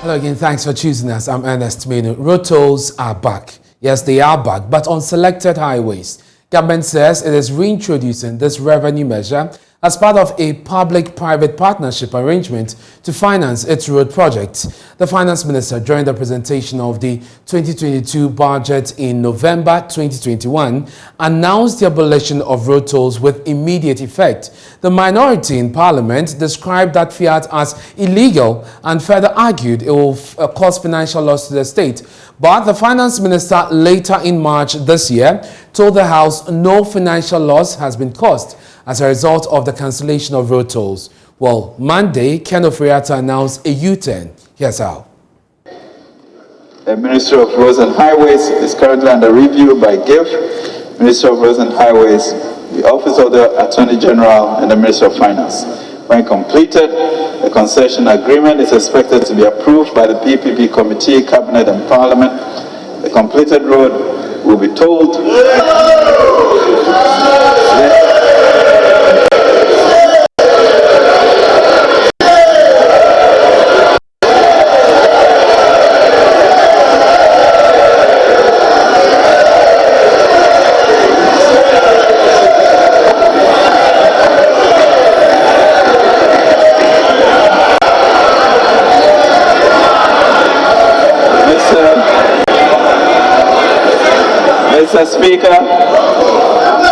Hello again, thanks for choosing us. I'm Ernest Minu. Road tolls are back. Yes, they are back, but on selected highways. Government says it is reintroducing this revenue measure as part of a public-private partnership arrangement to finance its road project. The Finance Minister, during the presentation of the 2022 budget in November 2021, announced the abolition of road tolls with immediate effect. The minority in Parliament described that fiat as illegal and further argued it will cause financial loss to the state. But the Finance Minister later in March this year told the House no financial loss has been caused as a result of the cancellation of road tolls. Well, Monday, Ken Ofori-Atta announced a U-turn. Here's how. The Ministry of Roads and Highways is currently under review by GIF, Ministry of Roads and Highways, the Office of the Attorney General, and the Ministry of Finance. When completed, the concession agreement is expected to be approved by the PPP Committee, Cabinet and Parliament. The completed road will be tolled.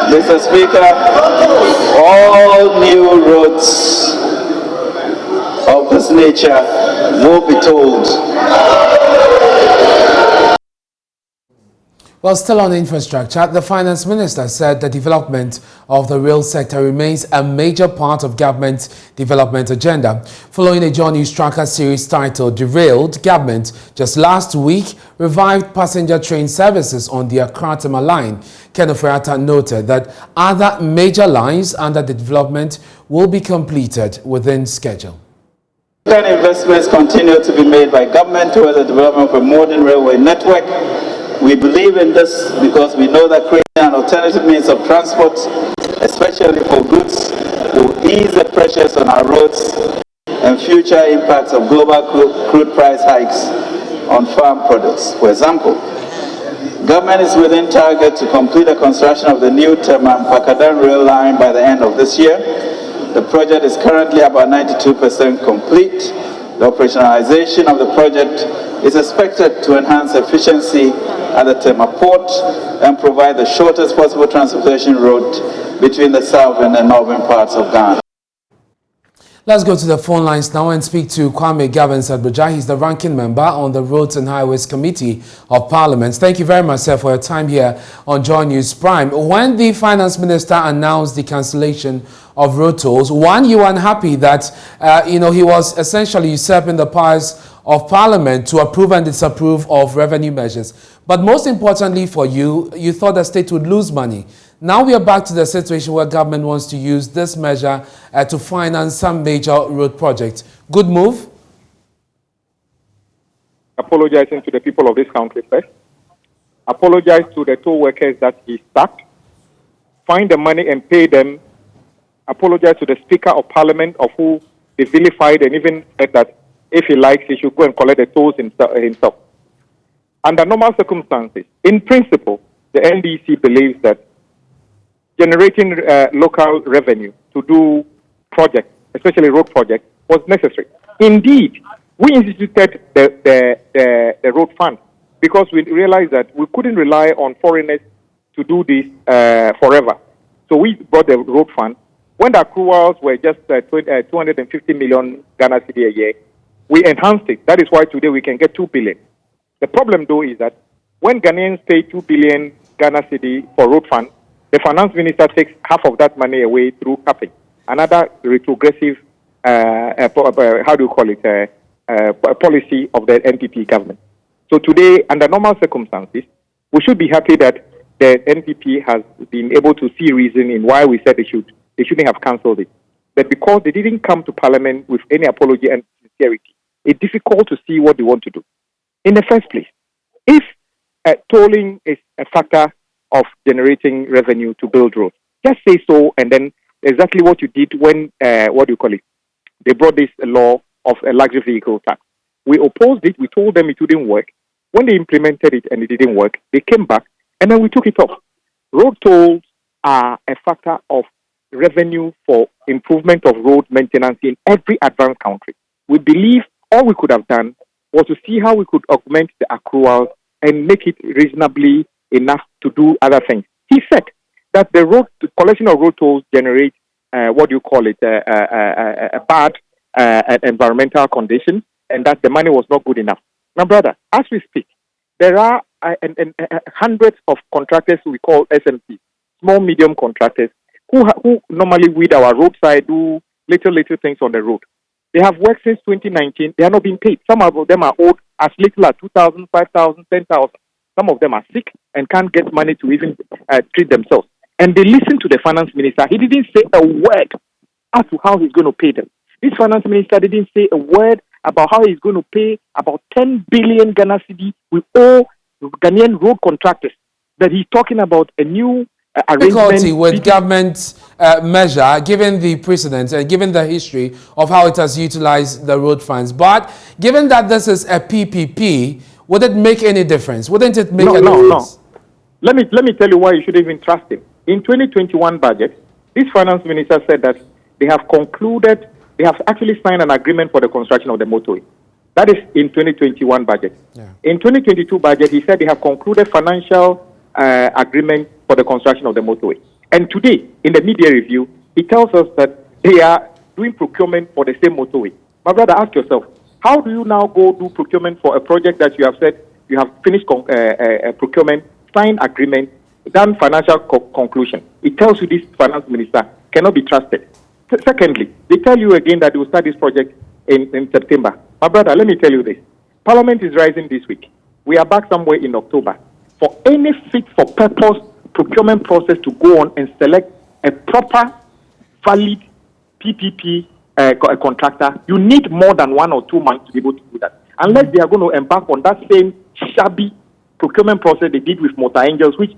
Mr. Speaker, all new roads of this nature will be tolled. Well, still on infrastructure, the Finance Minister said the development of the rail sector remains a major part of government's development agenda. Following a John News Tracker series titled Derailed, government just last week revived passenger train services on the Accra-Tema line. Ken Ofori-Atta noted that other major lines under the development will be completed within schedule. Investments continue to be made by government towards the development of a modern railway network. We believe in this because we know that creating an alternative means of transport, especially for goods, will ease the pressures on our roads and future impacts of global crude price hikes on farm products. For example, government is within target to complete the construction of the new Tema-Mpakadan rail line by the end of this year. The project is currently about 92% complete. The operationalization of the project is expected to enhance efficiency at the Tema port and provide the shortest possible transportation route between the southern and northern parts of Ghana. Let's go to the phone lines now and speak to Kwame Gavin-Sadboja. He's the ranking member on the Roads and Highways Committee of Parliament. Thank you very much, sir, for your time here on Joy News Prime. When the Finance Minister announced the cancellation of road tolls, one, you were unhappy that, he was essentially usurping the powers of Parliament to approve and disapprove of revenue measures. But most importantly for you, you thought the state would lose money. Now we are back to the situation where government wants to use this measure to finance some major road projects. Good move? Apologizing to the people of this country first. Apologize to the toll workers that he sacked. Find the money and pay them. Apologize to the Speaker of Parliament of who they vilified and even said that if he likes, he should go and collect the tolls himself. Under normal circumstances, in principle, the NDC believes that generating local revenue to do projects, especially road projects, was necessary. Indeed, we instituted the road fund because we realized that we couldn't rely on foreigners to do this forever. So we brought the road fund. When the accruals were just 250 million Ghana cedi a year, we enhanced it. That is why today we can get 2 billion. The problem, though, is that when Ghanaians pay 2 billion Ghana cedi for road fund, the finance minister takes half of that money away through capping. Another retrogressive, policy of the NPP government. So today, under normal circumstances, we should be happy that the NPP has been able to see reason in why we said they shouldn't have cancelled it. But because they didn't come to Parliament with any apology and sincerity, it's difficult to see what they want to do. In the first place, if tolling is a factor of generating revenue to build roads, just say so, and then exactly what you did when, they brought this law of a luxury vehicle tax. We opposed it. We told them it wouldn't work. When they implemented it and it didn't work, they came back and then we took it off. Road tolls are a factor of revenue for improvement of road maintenance in every advanced country. We believe all we could have done was to see how we could augment the accruals and make it reasonably enough to do other things. He said that the collection of road tolls generates a bad environmental condition, and that the money was not good enough. Now, brother, as we speak, there are hundreds of contractors we call SMC, small medium contractors, who normally weed our roadside, do little things on the road. They have worked since 2019. They are not being paid. Some of them are owed as little as 2,000, 5,000, 10,000. Some of them are sick and can't get money to even treat themselves. And they listen to the finance minister. He didn't say a word as to how he's going to pay them. This finance minister didn't say a word about how he's going to pay about 10 billion Ghana cedi with all Ghanaian road contractors. That he's talking about a new difficulty with government measure, given the precedent and given the history of how it has utilized the road funds. But given that this is a PPP, would it make any difference? Wouldn't it make a difference? No. Let me tell you why you should even trust him. In 2021 budget, this finance minister said that they have actually signed an agreement for the construction of the motorway. That is in 2021 budget. Yeah. In 2022 budget, he said they have concluded financial agreement for the construction of the motorway. And today, in the media review, he tells us that they are doing procurement for the same motorway. My brother, ask yourself, how do you now go do procurement for a project that you have said you have finished procurement, signed agreement, done financial conclusion? It tells you this finance minister cannot be trusted. Secondly, they tell you again that they will start this project in September. My brother, let me tell you this. Parliament is rising this week. We are back somewhere in October. For any fit-for-purpose procurement process to go on and select a proper, valid PPP contractor, you need more than 1 or 2 months to be able to do that. Unless they are going to embark on that same shabby procurement process they did with Motor Angels, which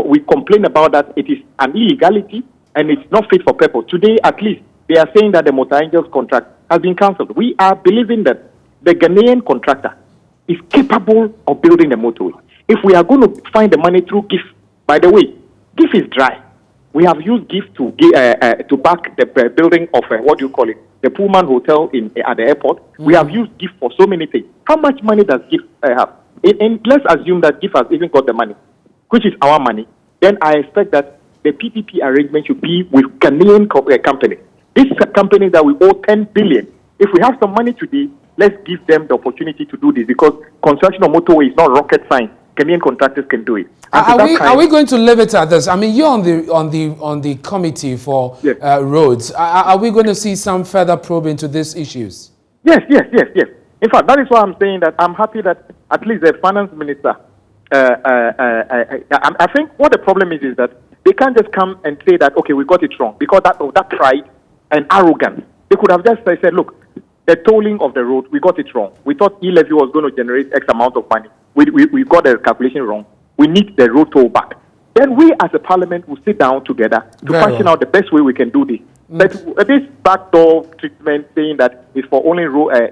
we complain about that it is an illegality and it's not fit for purpose. Today, at least, they are saying that the Motor Angels contract has been cancelled. We are believing that the Ghanaian contractor is capable of building the motorway. If we are going to find the money through GIF, by the way, GIF is dry. We have used GIF to back the building of the Pullman Hotel at the airport. Mm-hmm. We have used GIF for so many things. How much money does GIF have? And let's assume that GIF has even got the money, which is our money. Then I expect that the PPP arrangement should be with Ghanaian companies. This company that we owe 10 billion. If we have some money today, let's give them the opportunity to do this, because construction of motorway is not rocket science. Ghanaian contractors can do it. Are we going to leave it at this? I mean, you're on the committee for roads. Are we going to see some further probe into these issues? Yes. In fact, that is why I'm saying that I'm happy that at least the finance minister. I think what the problem is that they can't just come and say that, okay, we got it wrong, because that pride and arrogance. They could have just said, look, the tolling of the road, we got it wrong. We thought e-levy was going to generate X amount of money. We got the calculation wrong. We need the road toll back. Then we as a parliament will sit down together to fashion out the best way we can do this. But this backdoor treatment saying that it's for only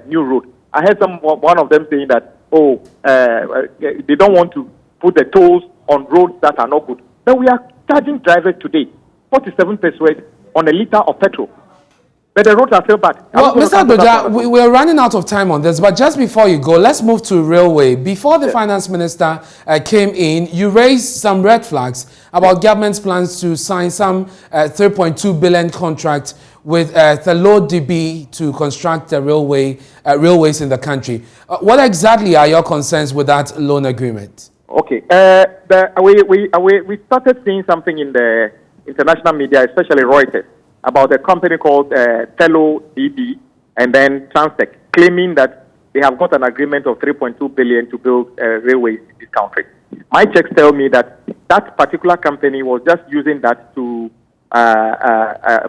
new road. I heard one of them saying that, they don't want to put the tolls on roads that are not good. Then we are charging drivers today 47 pesos on a liter of petrol. But the roads are still bad. Well, Mr. Doja, we're running out of time on this, but just before you go, let's move to railway. Before the finance minister came in, you raised some red flags about government's plans to sign some 3.2 billion contract with Thelo DB to construct the railways in the country. What exactly are your concerns with that loan agreement? Okay, we started seeing something in the international media, especially Reuters, about a company called Thelo DB and then Transtech, claiming that they have got an agreement of 3.2 billion to build railways in this country. My checks tell me that that particular company was just using that to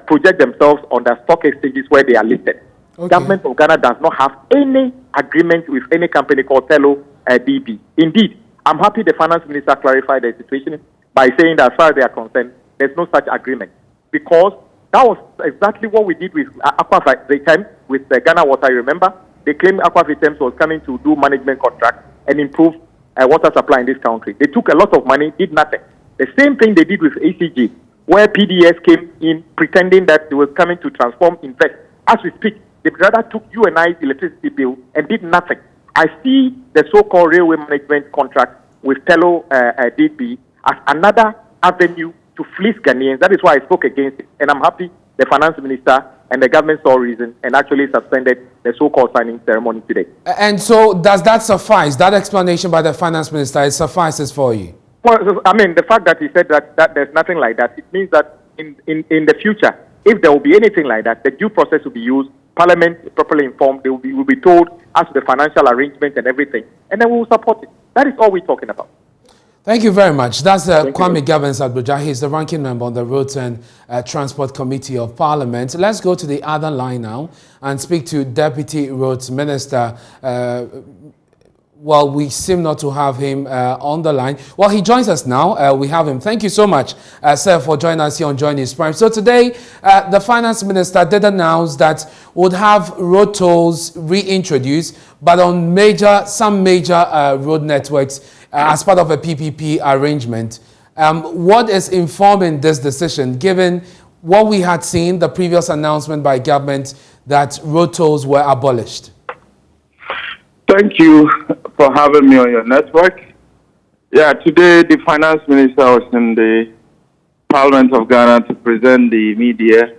project themselves on the stock exchanges where they are listed. Okay. Government of Ghana does not have any agreement with any company called Thelo DB. Indeed, I'm happy the finance minister clarified the situation by saying that as far as they are concerned, there's no such agreement, because that was exactly what we did with Aqua Vitam, with the Ghana Water, you remember? they claimed Aquavitems was coming to do management contract and improve water supply in this country. They took a lot of money, did nothing. The same thing they did with ACG, where PDS came in pretending that they were coming to transform, invest. As we speak, they rather took you and I's electricity bill and did nothing. I see the so-called railway management contract with fellow DB as another avenue to fleece Ghanaians. That is why I spoke against it. And I'm happy the finance minister and the government saw reason and actually suspended the so-called signing ceremony today. And so does that suffice? That explanation by the finance minister, it suffices for you? Well, I mean, the fact that he said that there's nothing like that, it means that in the future, if there will be anything like that, the due process will be used, Parliament is properly informed, they will be told as to the financial arrangement and everything, and then we will support it. That is all we're talking about. Thank you very much. That's Kwame Gavins-Adboja. He's the ranking member on the Roads and Transport Committee of Parliament. Let's go to the other line now and speak to Deputy Roads Minister. Well, we seem not to have him on the line. Well, he joins us now. We have him. Thank you so much, sir, for joining us here on Join His Prime. So today, the Finance Minister did announce that would have road tolls reintroduced, but on some major road networks as part of a PPP arrangement. What is informing this decision, given what we had seen, the previous announcement by government that road tolls were abolished? Thank you for having me on your network. Yeah, today the finance minister was in the Parliament of Ghana to present the media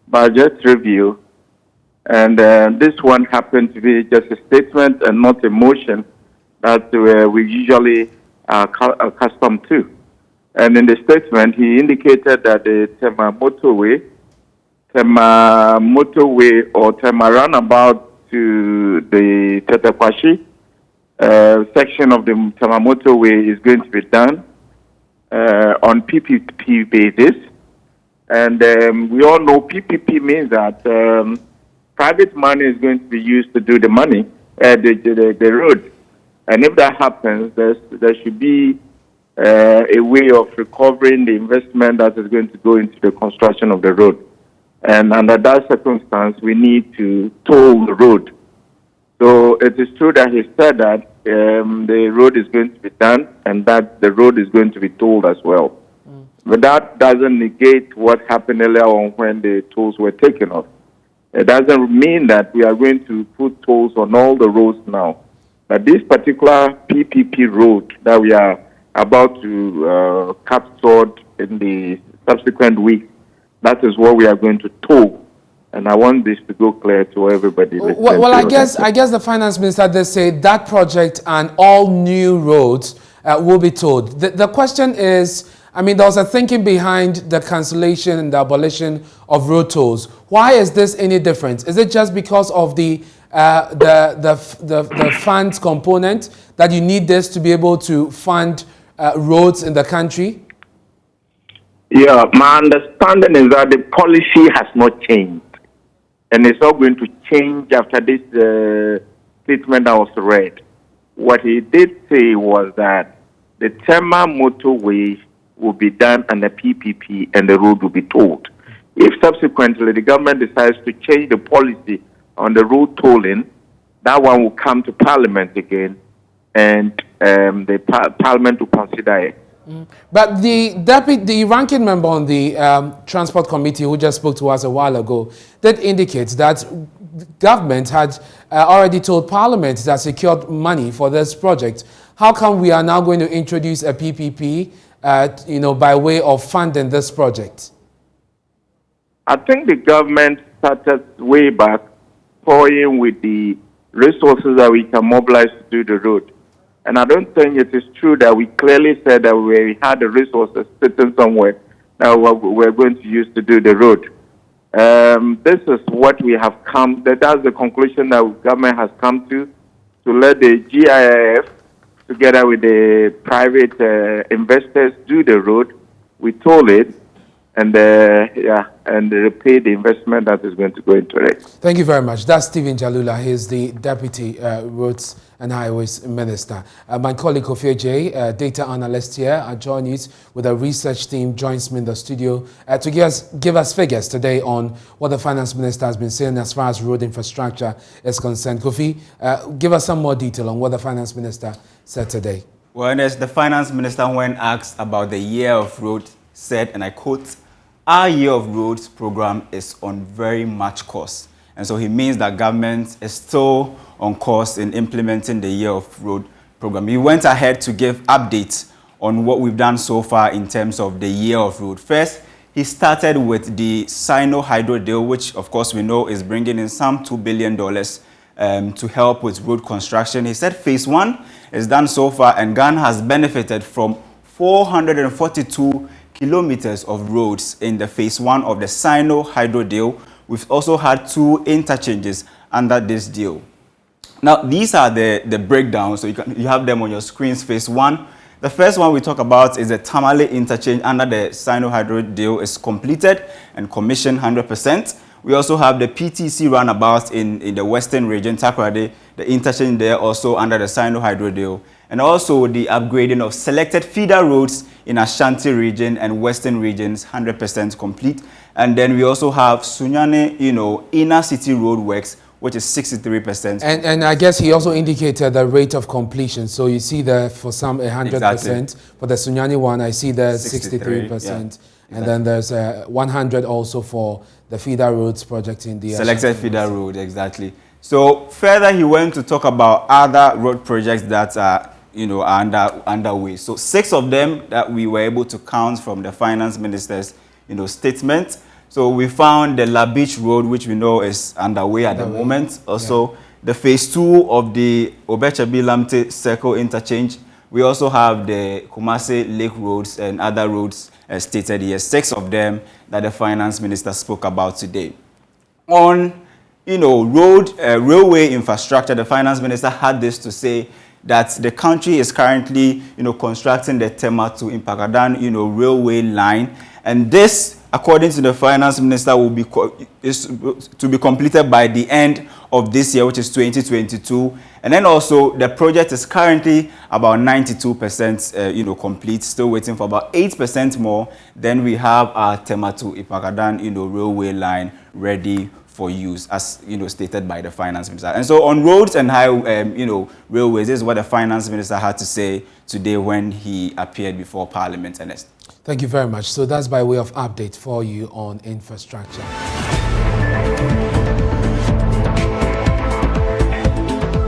budget review. And this one happened to be just a statement and not a motion that we usually are accustomed to. And in the statement, he indicated that the Tema motorway or Tema roundabout to the Tetekwashi section of the Tema motorway is going to be done on PPP basis. And we all know PPP means that private money is going to be used to do the money, the road. And if that happens, there should be a way of recovering the investment that is going to go into the construction of the road. And under that circumstance, we need to toll the road. So it is true that he said that the road is going to be done and that the road is going to be tolled as well. But that doesn't negate what happened earlier on when the tolls were taken off. It doesn't mean that we are going to put tolls on all the roads now. But this particular PPP road that we are about to capture in the subsequent week, that is what we are going to toll. And I want this to go clear to everybody. Well, I guess the finance minister did say that project and all new roads will be tolled. The question is, I mean, there was a thinking behind the cancellation and the abolition of road tolls. Why is this any different? Is it just because of the funds component that you need this to be able to fund roads in the country? Yeah, my understanding is that the policy has not changed. And it's not going to change after this statement that was read. What he did say was that the Tema motorway will be done under PPP and the road will be tolled. If subsequently the government decides to change the policy on the road tolling, that one will come to Parliament again and the Parliament will consider it. But the ranking member on the Transport Committee who just spoke to us a while ago did indicate that government had already told Parliament that secured money for this project. How come we are now going to introduce a PPP, by way of funding this project? I think the government started way back toying with the resources that we can mobilize to do the road. And I don't think it is true that we clearly said that we had the resources sitting somewhere that we're going to use to do the road. This is what we have come, that's the conclusion that government has come to let the GIIF, together with the private investors, do the road. We told it, and repay the investment that is going to go into it. Thank you very much. That's Stephen Jalula. He's the Deputy Roads and Highways Minister. My colleague Kofi J, data analyst here at Joy News with a research team, joins me in the studio to give us figures today on what the Finance Minister has been saying as far as road infrastructure is concerned. Kofi, give us some more detail on what the Finance Minister said today. Well, as the Finance Minister, when asked about the year of road, said, and I quote, "Our year of roads program is on very much course." And so he means that government is still on course in implementing the year of road program. He went ahead to give updates on what we've done so far in terms of the year of road. First, he started with the Sino Hydro deal, which of course we know is bringing in some $2 billion to help with road construction. He said phase 1 is done so far, and Ghana has benefited from 442 kilometers of roads in the phase 1 of the Sino Hydro deal. We've also had 2 interchanges under this deal. Now, these are the breakdowns, so you have them on your screens. Phase 1. The first one we talk about is the Tamale interchange under the Sino Hydro deal is completed and commissioned 100%. We also have the PTC roundabout in the western region, Takoradi, the interchange there also under the Sino Hydro deal. And also the upgrading of selected feeder roads in Ashanti region and western regions, 100% complete. And then we also have Sunyani, inner city road works, which is 63%. And I guess he also indicated the rate of completion. So you see there for some 100%. Exactly. For the Sunyani one, I see there 63%. Yeah, exactly. And then there's 100 also for the feeder roads project in the selected feeder road, exactly. So further, he went to talk about other road projects that are underway. So 6 of them that we were able to count from the Finance Minister's statement. So we found the La Beach Road, which we know is underway at the moment. Also, the phase 2 of the Obechabi-Lamte Circle interchange. We also have the Kumasi Lake roads and other roads stated here. 6 of them that the Finance Minister spoke about today. On, railway infrastructure, the Finance Minister had this to say, that the country is currently, constructing the Tema to Impagadan, railway line. And this, according to the Finance Minister, is to be completed by the end of this year, which is 2022. And then also, the project is currently about 92%, complete, still waiting for about 8% more. Then we have our Tema to Impagadan, railway line ready for use, as stated by the Finance Minister. And so on roads and railways, this is what the Finance Minister had to say today when he appeared before Parliament. Ernest. Thank you very much. So that's by way of update for you on infrastructure.